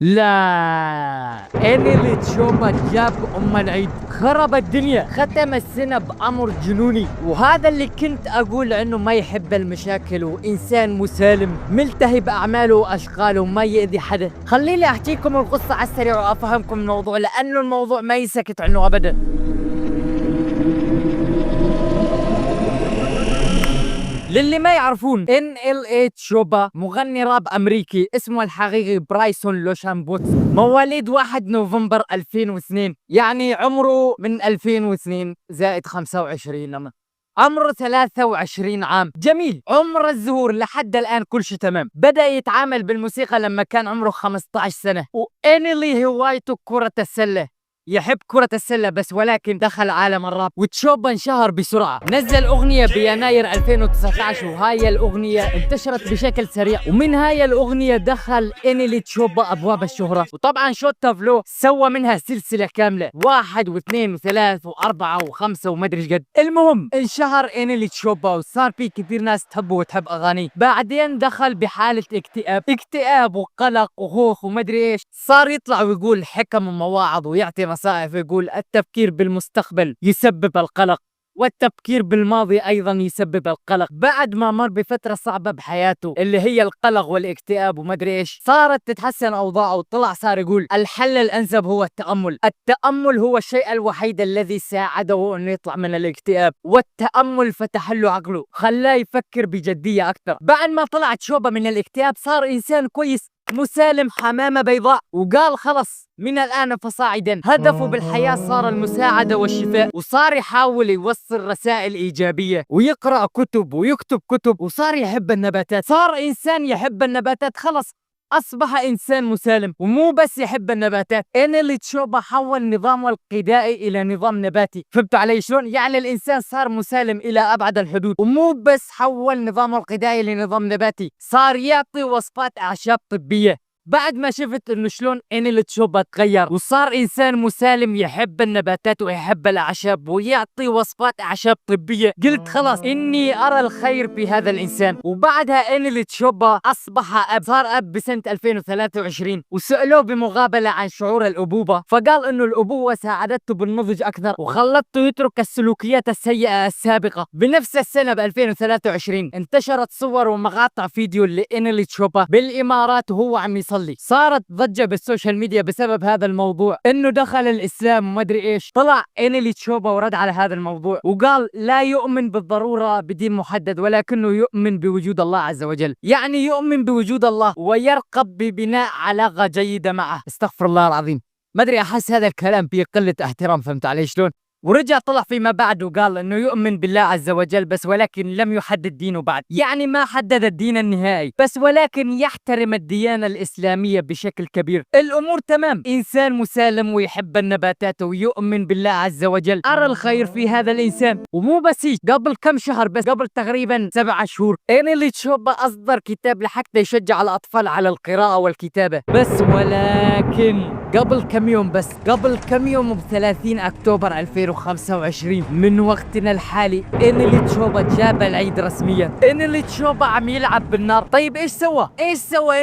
لا، انيلي تشوبا جاب ام العيد، خرب الدنيا، ختم السنة بأمر جنوني. وهذا اللي كنت اقول عنه، ما يحب المشاكل وانسان مسالم ملتهي باعماله واشغاله وما يأذي حدا. خليني احكيكم القصة على السريع وافهمكم الموضوع، لانه الموضوع ما يسكت عنه ابدا. للي ما يعرفون، NLA تشوبا مغني راب أمريكي اسمه الحقيقي برايسون لوشامبوت، مواليد 1 نوفمبر 2002، يعني عمره من 2002 زائد 25، عمره 23 عام. جميل، عمر الزهور لحد الآن كل شيء تمام. بدأ يتعامل بالموسيقى لما كان عمره 15 سنة، وإنيلي هوايته كرة السلة، يحب كرة السلة بس، ولكن دخل عالم الراب وتشوبا انشهر بسرعة. نزل أغنية بيناير 2019 وهاي الأغنية انتشرت بشكل سريع، ومن هاي الأغنية دخل إنيلي تشوبا أبواب الشهرة. وطبعا شوتا فلو سوى منها سلسلة كاملة، 1 و2 و3 و4 و5 وما ادري ايش قد. المهم انشهر إنيلي تشوبا وصار في كثير ناس تحبه وتحب أغانيه. بعدين دخل بحالة اكتئاب وقلق وخوف وما ادري ايش، صار يطلع ويقول حكم ومواعظ ويعطي نصائح، يقول التفكير بالمستقبل يسبب القلق، والتفكير بالماضي أيضا يسبب القلق. بعد ما مر بفترة صعبة بحياته اللي هي القلق والاكتئاب وما ادري ايش، صارت تتحسن أوضاعه وطلع صار يقول الحل الأنسب هو التأمل. التأمل هو الشيء الوحيد الذي ساعده أنه يطلع من الاكتئاب، والتأمل فتح له عقله، خلاه يفكر بجدية أكثر. بعد ما طلعت شوبة من الاكتئاب صار إنسان كويس مسالم، حمامة بيضاء، وقال خلص من الآن فصاعدا هدفه بالحياة صار المساعدة والشفاء. وصار يحاول يوصل رسائل إيجابية ويقرأ كتب ويكتب كتب، وصار يحب النباتات، صار إنسان يحب النباتات، خلص أصبح إنسان مسالم. ومو بس يحب النباتات، إنيلي تشوبا حول نظامه الغذائي إلى نظام نباتي. فهمتوا علي شلون؟ يعني الإنسان صار مسالم إلى أبعد الحدود. ومو بس حول نظامه الغذائي لنظام نباتي، صار يعطي وصفات أعشاب طبية. بعد ما شفت انه شلون إنيلي تشوبا تغير وصار انسان مسالم يحب النباتات ويحب الاعشاب ويعطي وصفات اعشاب طبيه، قلت خلاص اني ارى الخير في هذا الانسان. وبعدها إنيلي تشوبا اصبح اب، صار اب بسنه 2023، وسالوه بمقابله عن شعور الابوبه، فقال انه الابوه ساعدته بالنضج اكثر وخلته يترك السلوكيات السيئه السابقه. بنفس السنه ب 2023 انتشرت صور ومقاطع فيديو لإنيلي تشوبا بالامارات وهو عم يصلي. صارت ضجة بالسوشيال ميديا بسبب هذا الموضوع، انه دخل الاسلام وما ادري ايش. طلع إنيلي تشوبا ورد على هذا الموضوع وقال لا يؤمن بالضرورة بدين محدد، ولكنه يؤمن بوجود الله عز وجل، يعني يؤمن بوجود الله ويرغب ببناء علاقة جيدة معه. استغفر الله العظيم، ما ادري، احس هذا الكلام فيه قلة احترام. فهمت علي شلون؟ ورجع طلع فيما بعد وقال انه يؤمن بالله عز وجل بس، ولكن لم يحدد دينه بعد، يعني ما حدد الدين النهائي بس، ولكن يحترم الديانة الإسلامية بشكل كبير. الأمور تمام، إنسان مسالم ويحب النباتات ويؤمن بالله عز وجل، أرى الخير في هذا الإنسان. ومو بس هيك، قبل كم شهر، بس قبل تقريبا 7 شهور، إنيلي تشوبا أصدر كتاب لحتى يشجع الأطفال على القراءة والكتابة. بس ولكن قبل كم يوم، بس قبل كم يوم ب 30 أكتوبر 2025 من وقتنا الحالي، إنيلي تشوبا جاب العيد رسميا. إنيلي تشوبا عم يلعب بالنار. طيب ايش سوى؟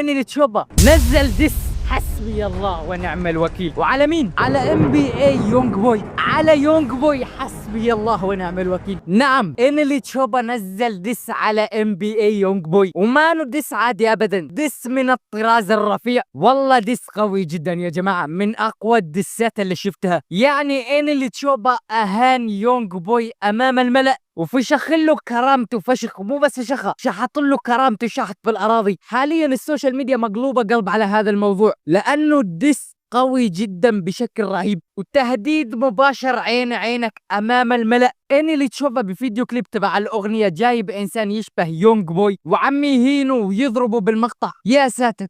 إنيلي تشوبا نزل ديس، حسبي الله ونعم الوكيل. وعلى مين؟ على NBA يونج بوي، على يونج بوي، حسبي الله ونعم الوكيل. نعم، إنيلي تشوبا نزل ديس على NBA يونج بوي، وما له ديس عادي ابدا، ديس من الطراز الرفيع. والله ديس قوي جدا يا جماعة، من اقوى الديسات اللي شفتها. يعني إنيلي تشوبا اهان يونج بوي امام الملأ وفشخ له كرامته فشخ، مو بس فشخها، شحط له كرامته شحط بالأراضي. حاليا السوشيال ميديا مقلوبة قلب على هذا الموضوع، لأنه الدس قوي جدا بشكل رهيب وتهديد مباشر عين عينك أمام الملأ. إنيلي تشوفها بفيديو كليب تبع الأغنية جايب إنسان يشبه يونج بوي وعم يهينه ويضربه بالمقطع. يا ساتر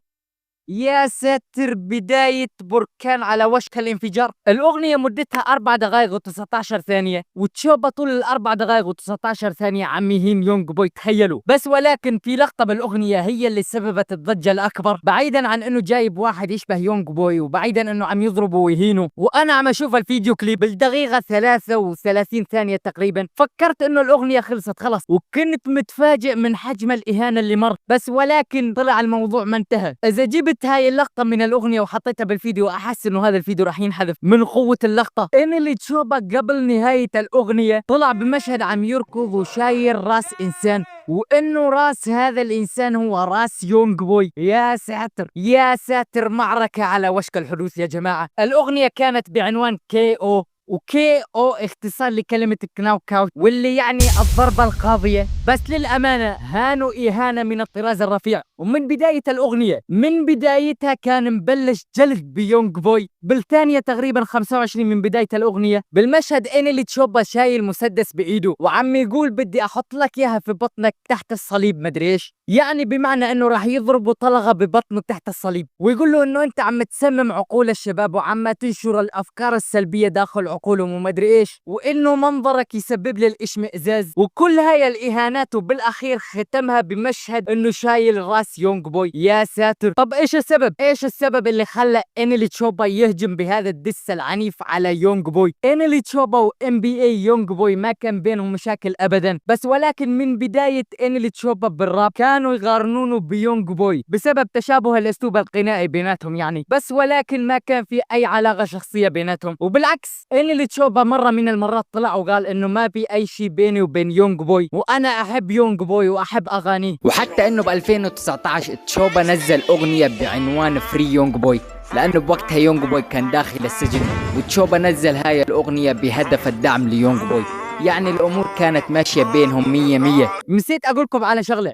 يا ساتر، بداية بركان على وشك الانفجار. الأغنية مدتها 4 دقائق و19 ثانية، وتشوبا طول ال4 دقائق و19 ثانية عم يهين يونج بوي، تخيلوا بس. ولكن في لقطة بالأغنية هي اللي سببت الضجة الأكبر، بعيدا عن إنه جايب واحد يشبه يونج بوي وبعيدا إنه عم يضربه ويهينه. وأنا عم أشوف الفيديو كليب بالدقيقة 33 ثانية تقريبا، فكرت إنه الأغنية خلصت خلص، وكنت متفاجئ من حجم الإهانة اللي مر. بس ولكن طلع الموضوع ما انتهى. إذا جبت اخذت هاي اللقطة من الاغنية وحطيتها بالفيديو، احس انه هذا الفيديو راح ينحذف من قوة اللقطة. إنيلي تشوبا قبل نهاية الاغنية طلع بمشهد عم يركض وشايل راس انسان، وانه راس هذا الانسان هو راس يونغ بوي. يا ساتر يا ساتر، معركة على وشك الحدوث يا جماعة. الاغنية كانت بعنوان KO، وكي او اختصار لكلمة كناوك اوت، واللي يعني الضربة القاضية. بس للأمانة هانوا إهانة من الطراز الرفيع. ومن بداية الأغنية، من بدايتها كان مبلش جلد بيونغ بوي. بالثانية تقريبا 25 من بداية الأغنية، بالمشهد إنيلي تشوبا شايل مسدس بإيده وعم يقول بدي أحط لك إياها في بطنك تحت الصليب مدري إيش، يعني بمعنى إنه راح يضربه طلقة ببطنه تحت الصليب، ويقول له إنه أنت عم تسمم عقول الشباب وعم تنشر الأفكار السلبية داخل عقولهم ومدري إيش، وإنه منظرك يسبب لي الإشمئزاز، وكل هاي الإهانات. وبالأخير ختمها بمشهد إنه شايل راس يونغ بوي. يا ساتر. طب إيش السبب؟ إيش السبب اللي خلى إنيلي تشوبا يهجم بهذا الدس العنيف على يونغ بوي؟ إنيلي تشوبا و NBA يونغ بوي ما كان بينهم مشاكل أبدا، بس ولكن من بداية إنيلي تشوبا بالراب كانوا يقارنونه بيونغ بوي بسبب تشابه الأسلوب الغنائي بيناتهم يعني، بس ولكن ما كان في أي علاقة شخصية بيناتهم. وبالعكس إنيلي تشوبا مرة من المرات طلع وقال إنه ما في أي شيء بيني وبين يونغ بوي، وأنا أحب يونغ بوي وأحب أغانيه. وحتى إنه ب 2019 تشوبا نزل أغنية بعنوان فري يونغ بوي، لأنه بوقتها يونغ بوي كان داخل السجن، وتشوبا نزل هاي الأغنية بهدف الدعم ليونغ بوي. يعني الأمور كانت ماشية بينهم 100. نسيت أقولكم على شغلة،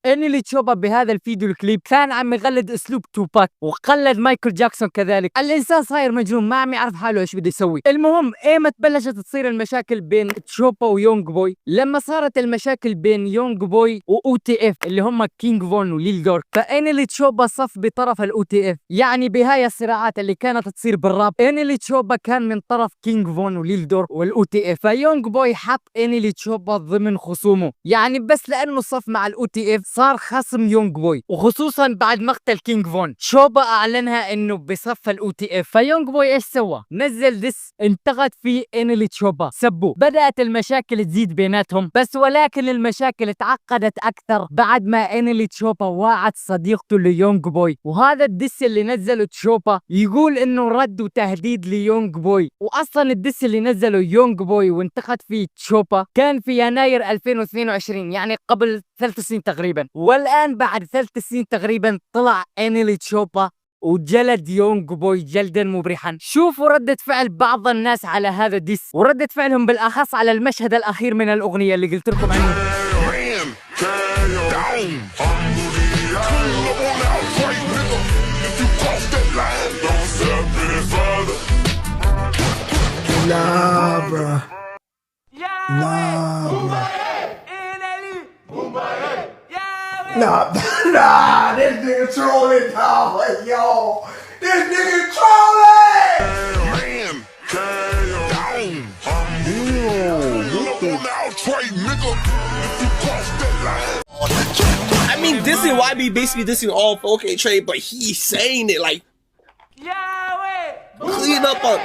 إنيلي تشوبا بهذا الفيديو الكليب كان عم يقلد اسلوب توباك وقلد مايكل جاكسون كذلك. الانسان صاير مجنون ما عم يعرف حاله ايش بده يسوي. المهم ايمت بلشت تصير المشاكل بين تشوبا ويونغ بوي، لما صارت المشاكل بين يونغ بوي وOTF اللي هم كينج فون وليل دورك، فإنيلي تشوبا صف بطرف الOTF. يعني بهاي الصراعات اللي كانت تصير بالراب، إنيلي تشوبا كان من طرف كينج فون وليل دورك والOTF، فيونغ بوي حط إنيلي تشوبا ضمن خصومه، يعني بس لانه صف مع الOTF صار خصم يونغ بوي، وخصوصا بعد مقتل كينج فون. تشوبا اعلنها انه بصف الOTF. فيونغ بوي ايش سوى؟ نزل ديس انتقد فيه إنيلي تشوبا، سبوه. بدأت المشاكل تزيد بيناتهم، بس ولكن المشاكل تعقدت اكثر بعد ما إنيلي تشوبا وعد صديقته ليونغ بوي. وهذا الديس اللي نزله تشوبا يقول انه رد وتهديد ليونغ بوي. واصلا الديس اللي نزله يونغ بوي وانتقد فيه تشوبا كان في يناير 2022، يعني قبل 3 سنين تقريبا. والآن بعد 3 سنين تقريبا طلع إنيلي تشوبا وجلد يونغ بوي جلدا مبرحا. شوفوا ردة فعل بعض الناس على هذا الديس، وردة فعلهم بالأخص على المشهد الأخير من الأغنية اللي قلت لكم عنه. Nah, bruh. Nah, bruh. Nah, this nigga trolling, dog. Yo, this nigga trolling! Man, down. I mean, dissing YB basically dissing all okay Trey, but he's saying it like clean up on.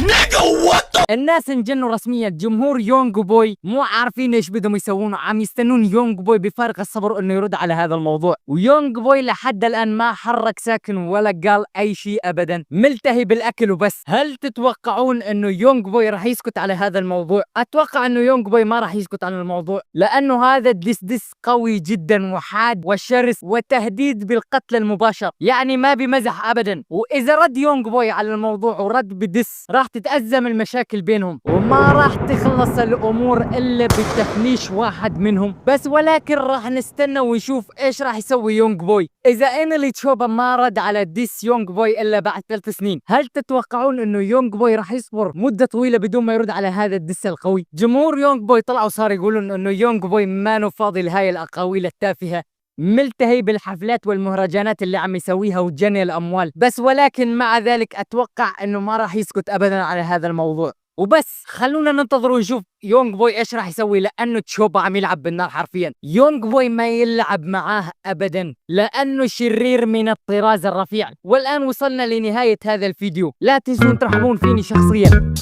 Nigga, what the? الناس انجنوا رسميا. جمهور يونغ بوي مو عارفين ايش بدهم يسوون، عم يستنون يونغ بوي بفارغ الصبر انه يرد على هذا الموضوع. ويونغ بوي لحد الان ما حرك ساكن ولا قال اي شيء ابدا، ملتهي بالاكل وبس. هل تتوقعون انه يونغ بوي راح يسكت على هذا الموضوع؟ اتوقع انه يونغ بوي ما راح يسكت على الموضوع، لانه هذا الدس قوي جدا وحاد وشرس وتهديد بالقتل المباشر، يعني ما بمزح ابدا. واذا رد يونغ بوي على الموضوع ورد بدس راح تتأزم المشاكل بينهم، وما راح تخلص الامور الا بتفنيش واحد منهم بس. ولكن راح نستنى ونشوف ايش راح يسوي يونغ بوي. اذا إنيلي تشوبا ما رد على ديس يونغ بوي الا بعد 3 سنين، هل تتوقعون انه يونغ بوي راح يصبر مدة طويلة بدون ما يرد على هذا الديس القوي؟ جمهور يونغ بوي طلعوا صار يقولون انه يونغ بوي ما فاضي لهاي الاقاويل التافهة، ملتهي بالحفلات والمهرجانات اللي عم يسويها وجني الاموال بس. ولكن مع ذلك اتوقع انه ما راح يسكت ابدا على هذا الموضوع. وبس خلونا ننتظر ونشوف يونغ بوي ايش راح يسوي، لانه تشوبا عم يلعب بالنار حرفيا. يونغ بوي ما يلعب معاه ابدا لانه شرير من الطراز الرفيع. والان وصلنا لنهاية هذا الفيديو، لا تنسون ترحبون فيني شخصيا.